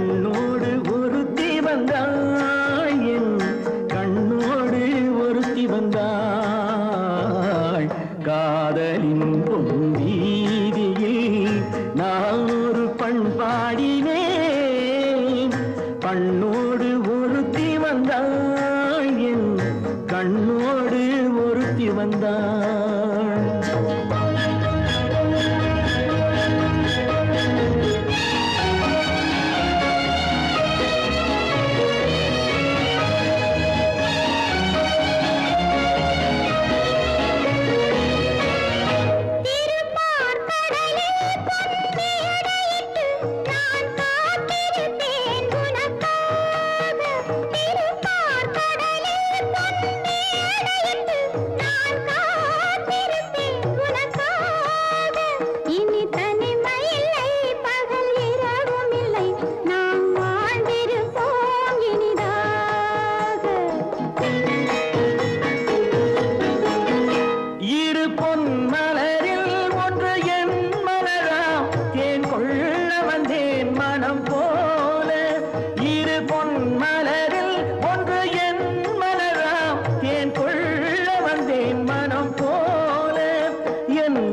கண்ணோடு ஒருத்தி வந்தாள் என் கண்ணோடு ஒருத்தி வந்தாள் காதலின் பொன்வீதியில் நான் ஒரு பண்பாடினேன் பண்ணோடு ஒருத்தி வந்தாள் என் கண்ணோடு ஒருத்தி வந்தாள்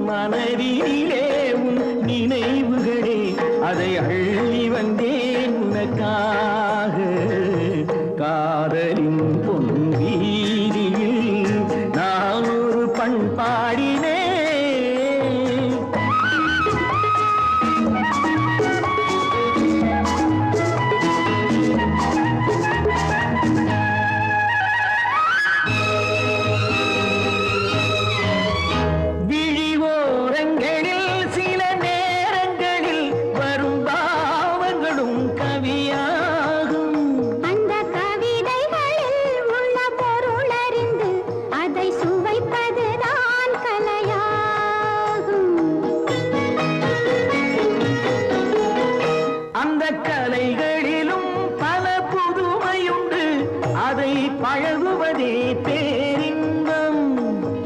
மனதிலே உன் நினைவுகளே அதை அள்ளி வந்தேன் உனக்காக காதலின் பொன்வீதியில் நான் ஒரு பண்பாடினேன் கலைகளிலும் பல புதுமையுண்டு அதை பழகுவதே பேரின்பம்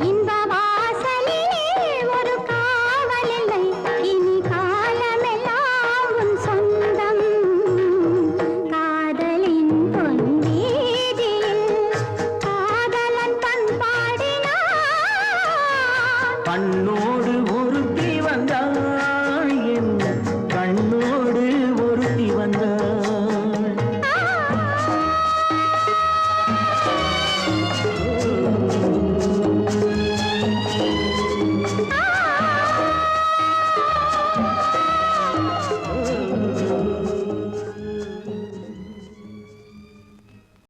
இந்த வாசலிலே ஒரு காவல் இல்லை இனி காலமெல்லாம் உன் சொந்தம் காதலின் பொன்வீதியில் காதலன் பண்பாடினான் பண்ணோடு ஒருத்தி வந்தாள் என் கண்ணோடு